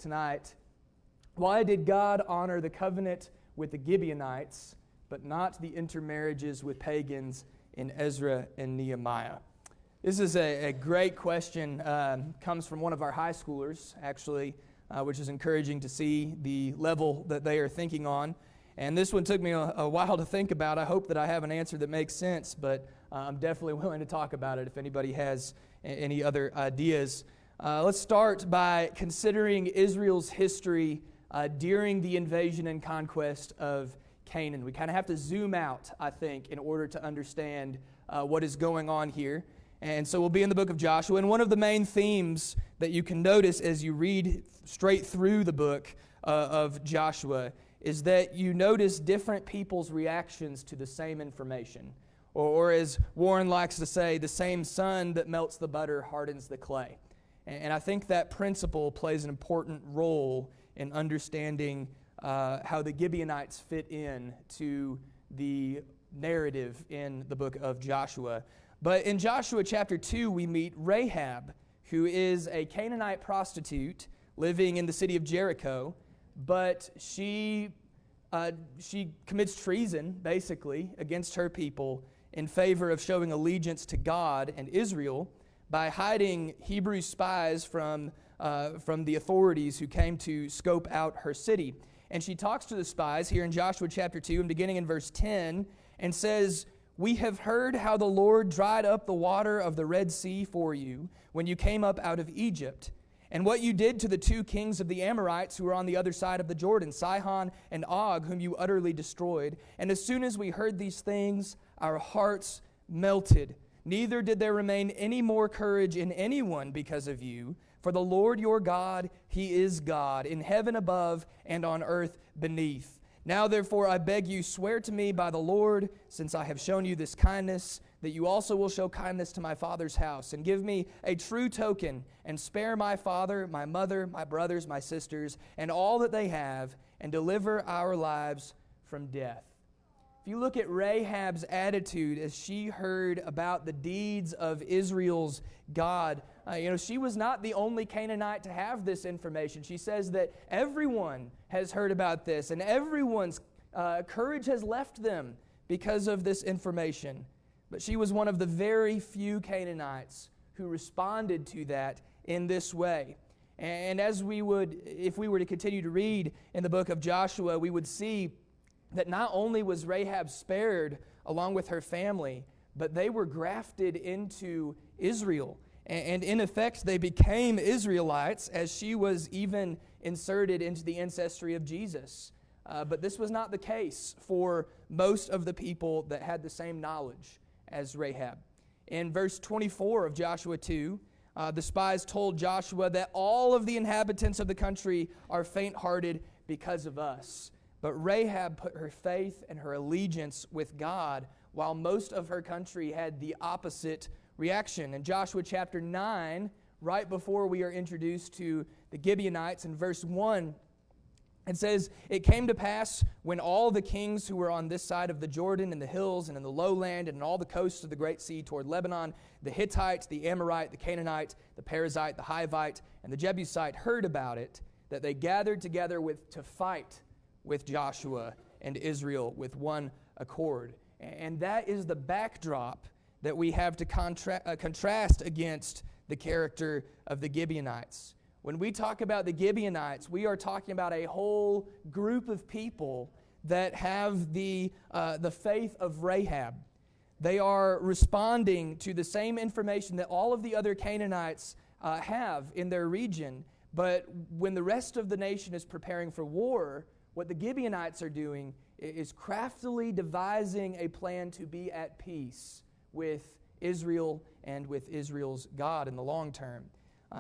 tonight, why did God honor the covenant with the Gibeonites, but not the intermarriages with pagans in Ezra and Nehemiah? This is a great question. Comes from one of our high schoolers, actually, which is encouraging to see the level that they are thinking on. And this one took me a while to think about. I hope that I have an answer that makes sense, but I'm definitely willing to talk about it if anybody has any other ideas. Let's start by considering Israel's history during the invasion and conquest of Canaan. We kind of have to zoom out, I think, in order to understand what is going on here. And so we'll be in the book of Joshua. And one of the main themes that you can notice as you read straight through the book of Joshua is that you notice different people's reactions to the same information. Or as Warren likes to say, the same sun that melts the butter hardens the clay. And I think that principle plays an important role in understanding how the Gibeonites fit in to the narrative in the book of Joshua. But in Joshua chapter 2, we meet Rahab, who is a Canaanite prostitute living in the city of Jericho, but she commits treason, basically, against her people in favor of showing allegiance to God and Israel by hiding Hebrew spies from the authorities who came to scope out her city. And she talks to the spies here in Joshua chapter 2, and beginning in verse 10, and says, "We have heard how the Lord dried up the water of the Red Sea for you when you came up out of Egypt, and what you did to the two kings of the Amorites who were on the other side of the Jordan, Sihon and Og, whom you utterly destroyed. And as soon as we heard these things, our hearts melted. Neither did there remain any more courage in anyone because of you. For the Lord your God, He is God, in heaven above and on earth beneath. Now therefore I beg you, swear to me by the Lord, since I have shown you this kindness, that you also will show kindness to my father's house, and give me a true token, and spare my father, my mother, my brothers, my sisters, and all that they have, and deliver our lives from death." If you look at Rahab's attitude as she heard about the deeds of Israel's God, she was not the only Canaanite to have this information. She says that everyone has heard about this, and everyone's courage has left them because of this information. But she was one of the very few Canaanites who responded to that in this way. And if we were to continue to read in the book of Joshua, we would see that not only was Rahab spared along with her family, but they were grafted into Israel. And in effect, they became Israelites as she was even inserted into the ancestry of Jesus. But this was not the case for most of the people that had the same knowledge as Rahab. In verse 24 of Joshua 2, the spies told Joshua that all of the inhabitants of the country are faint-hearted because of us. But Rahab put her faith and her allegiance with God, while most of her country had the opposite reaction. In Joshua chapter 9, right before we are introduced to the Gibeonites, in verse 1, it says, "It came to pass when all the kings who were on this side of the Jordan, in the hills and in the lowland, and in all the coasts of the great sea toward Lebanon, the Hittite, the Amorite, the Canaanite, the Perizzite, the Hivite, and the Jebusite heard about it, that they gathered together to fight with Joshua and Israel with one accord." And that is the backdrop that we have to contrast against the character of the Gibeonites. When we talk about the Gibeonites, we are talking about a whole group of people that have the faith of Rahab. They are responding to the same information that all of the other Canaanites have in their region. But when the rest of the nation is preparing for war, what the Gibeonites are doing is craftily devising a plan to be at peace with Israel and with Israel's God in the long term.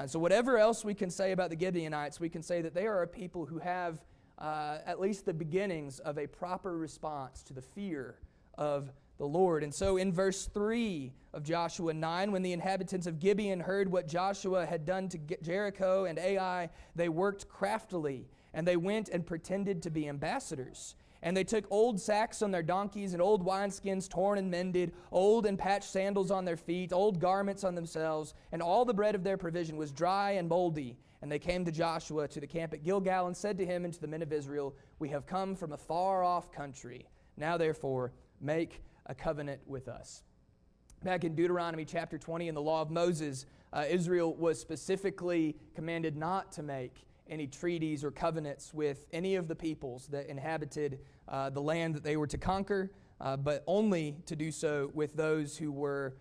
So whatever else we can say about the Gibeonites, we can say that they are a people who have at least the beginnings of a proper response to the fear of the Lord. And so in verse 3 of Joshua 9, when the inhabitants of Gibeon heard what Joshua had done to Jericho and Ai, they worked craftily, and they went and pretended to be ambassadors. And they took old sacks on their donkeys and old wineskins torn and mended, old and patched sandals on their feet, old garments on themselves, and all the bread of their provision was dry and moldy. And they came to Joshua to the camp at Gilgal and said to him and to the men of Israel, "We have come from a far-off country. Now, therefore, make a covenant with us." Back in Deuteronomy chapter 20 in the law of Moses, Israel was specifically commanded not to make any treaties or covenants with any of the peoples that inhabited the land that they were to conquer, but only to do so with those who were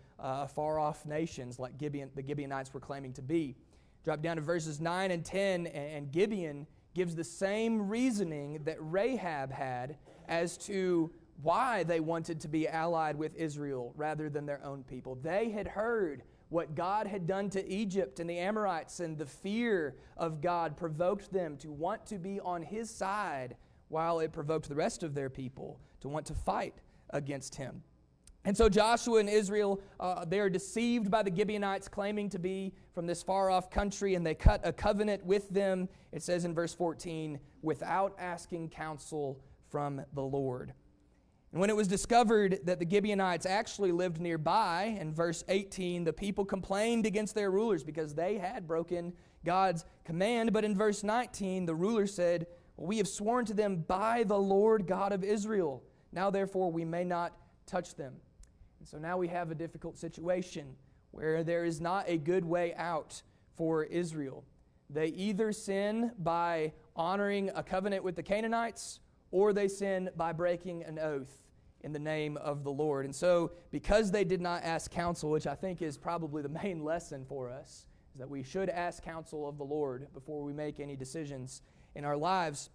far-off nations like the Gibeonites were claiming to be. Drop down to verses 9 and 10, and Gibeon gives the same reasoning that Rahab had as to why they wanted to be allied with Israel rather than their own people. They had heard what God had done to Egypt and the Amorites, and the fear of God provoked them to want to be on His side, while it provoked the rest of their people to want to fight against Him. And so Joshua and Israel, they are deceived by the Gibeonites claiming to be from this far-off country, and they cut a covenant with them, it says in verse 14, without asking counsel from the Lord. And when it was discovered that the Gibeonites actually lived nearby, in verse 18, the people complained against their rulers because they had broken God's command. But in verse 19, the ruler said, "Well, we have sworn to them by the Lord God of Israel. Now, therefore, we may not touch them." And so now we have a difficult situation where there is not a good way out for Israel. They either sin by honoring a covenant with the Canaanites, or they sin by breaking an oath in the name of the Lord. And so, because they did not ask counsel, which I think is probably the main lesson for us, is that we should ask counsel of the Lord before we make any decisions in our lives.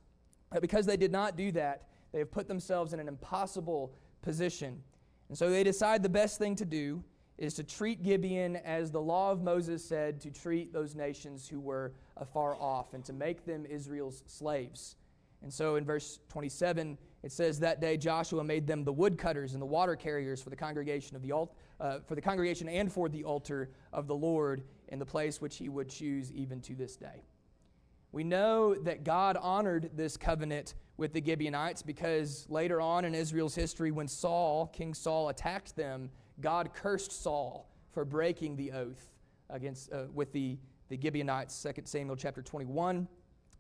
But because they did not do that, they have put themselves in an impossible position. And so they decide the best thing to do is to treat Gibeon as the law of Moses said to treat those nations who were afar off, and to make them Israel's slaves. And so in verse 27, it says, "That day Joshua made them the woodcutters and the water carriers for the congregation and for the altar of the Lord in the place which He would choose even to this day." We know that God honored this covenant with the Gibeonites because later on in Israel's history, when King Saul attacked them, God cursed Saul for breaking the oath with the Gibeonites, 2 Samuel chapter 21.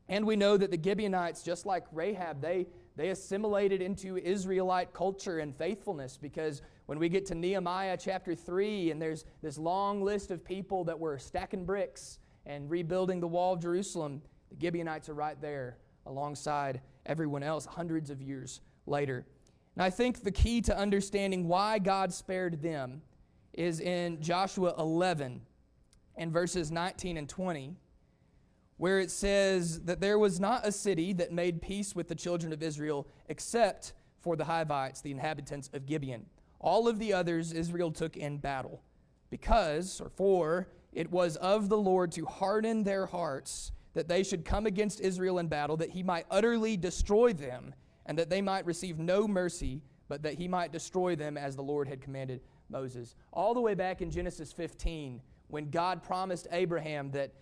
And we know that the Gibeonites, just like Rahab, they assimilated into Israelite culture and faithfulness, because when we get to Nehemiah chapter 3, and there's this long list of people that were stacking bricks and rebuilding the wall of Jerusalem, the Gibeonites are right there alongside everyone else hundreds of years later. And I think the key to understanding why God spared them is in Joshua 11 and verses 19 and 20, where it says that there was not a city that made peace with the children of Israel except for the Hivites, the inhabitants of Gibeon. All of the others Israel took in battle, for it was of the Lord to harden their hearts, that they should come against Israel in battle, that He might utterly destroy them, and that they might receive no mercy, but that He might destroy them as the Lord had commanded Moses. All the way back in Genesis 15, when God promised Abraham that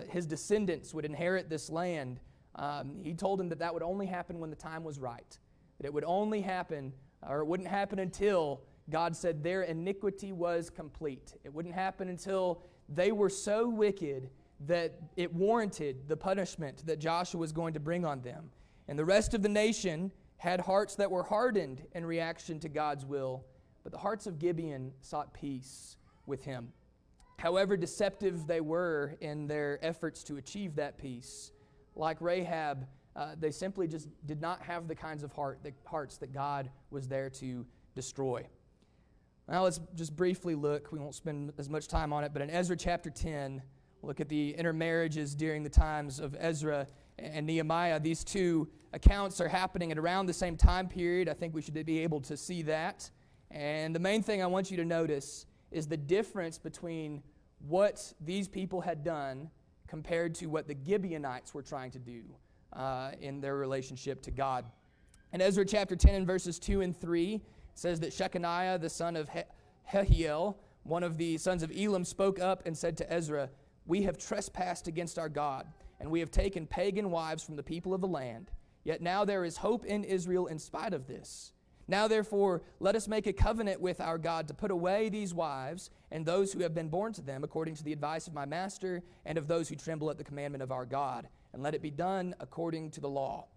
his descendants would inherit this land, He told him that would only happen when the time was right. That it would only happen, or it wouldn't happen until God said their iniquity was complete. It wouldn't happen until they were so wicked that it warranted the punishment that Joshua was going to bring on them. And the rest of the nation had hearts that were hardened in reaction to God's will, but the hearts of Gibeon sought peace with Him. However deceptive they were in their efforts to achieve that peace, like Rahab, they simply just did not have the kinds of hearts that God was there to destroy. Now let's just briefly look, we won't spend as much time on it, but in Ezra chapter 10, we'll look at the intermarriages during the times of Ezra and Nehemiah. These two accounts are happening at around the same time period. I think we should be able to see that. And the main thing I want you to notice is the difference between what these people had done compared to what the Gibeonites were trying to do in their relationship to God. In Ezra chapter 10 and verses 2 and 3, it says that Shechaniah, the son of Jehiel, one of the sons of Elam, spoke up and said to Ezra, "We have trespassed against our God, and we have taken pagan wives from the people of the land. Yet now there is hope in Israel in spite of this. Now therefore, let us make a covenant with our God to put away these wives and those who have been born to them, according to the advice of my master and of those who tremble at the commandment of our God, and let it be done according to the law.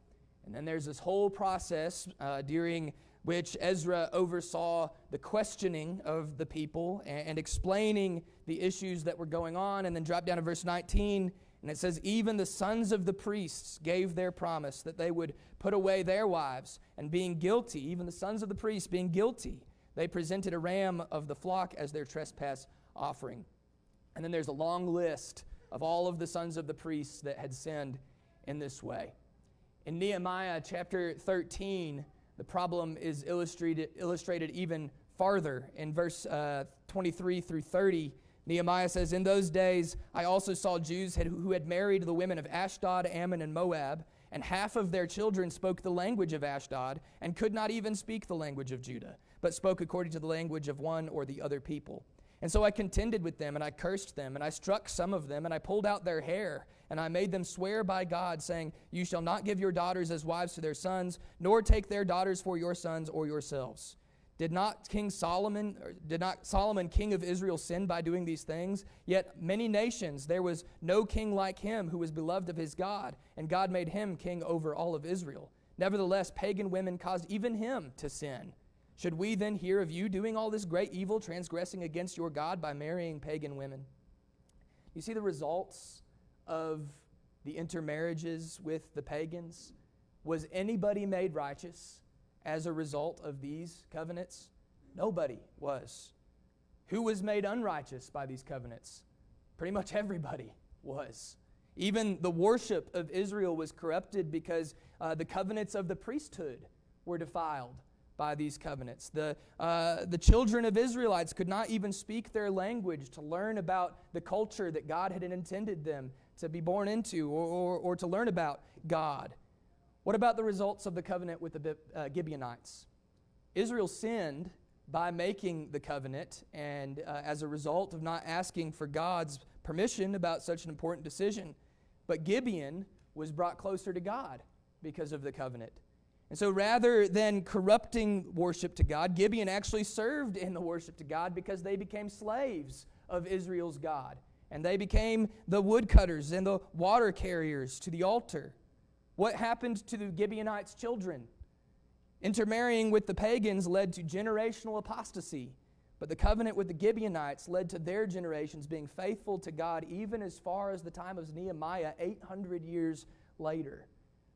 And then there's this whole process during which Ezra oversaw the questioning of the people and explaining the issues that were going on. And then drop down to verse 19, and it says, even the sons of the priests gave their promise that they would put away their wives, and being guilty, even the sons of the priests being guilty, they presented a ram of the flock as their trespass offering. And then there's a long list of all of the sons of the priests that had sinned in this way. In Nehemiah chapter 13, the problem is illustrated even farther. In verse 23 through 30, Nehemiah says, in those days I also saw Jews who had married the women of Ashdod, Ammon, and Moab, and half of their children spoke the language of Ashdod and could not even speak the language of Judah, but spoke according to the language of one or the other people. And so I contended with them, and I cursed them, and I struck some of them, and I pulled out their hair, and I made them swear by God, saying, you shall not give your daughters as wives to their sons, nor take their daughters for your sons or yourselves. Did not Solomon, king of Israel, sin by doing these things? Yet many nations, there was no king like him who was beloved of his God, and God made him king over all of Israel. Nevertheless, pagan women caused even him to sin. Should we then hear of you doing all this great evil, transgressing against your God by marrying pagan women? You see the results of the intermarriages with the pagans? Was anybody made righteous as a result of these covenants? Nobody was. Who was made unrighteous by these covenants? Pretty much everybody was. Even the worship of Israel was corrupted because the covenants of the priesthood were defiled by these covenants. The children of Israelites could not even speak their language to learn about the culture that God had intended them to be born into or to learn about God. What about the results of the covenant with the Gibeonites? Israel sinned by making the covenant, and as a result of not asking for God's permission about such an important decision. But Gibeon was brought closer to God because of the covenant. And so rather than corrupting worship to God, Gibeon actually served in the worship to God because they became slaves of Israel's God. And they became the woodcutters and the water carriers to the altar. What happened to the Gibeonites' children? Intermarrying with the pagans led to generational apostasy. But the covenant with the Gibeonites led to their generations being faithful to God even as far as the time of Nehemiah 800 years later.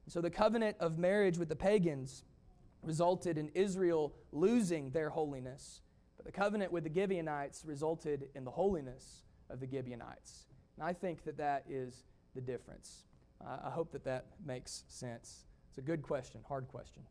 So the covenant of marriage with the pagans resulted in Israel losing their holiness. But the covenant with the Gibeonites resulted in the holiness of the Gibeonites. And I think that that is the difference. I hope that that makes sense. It's a good question, hard question.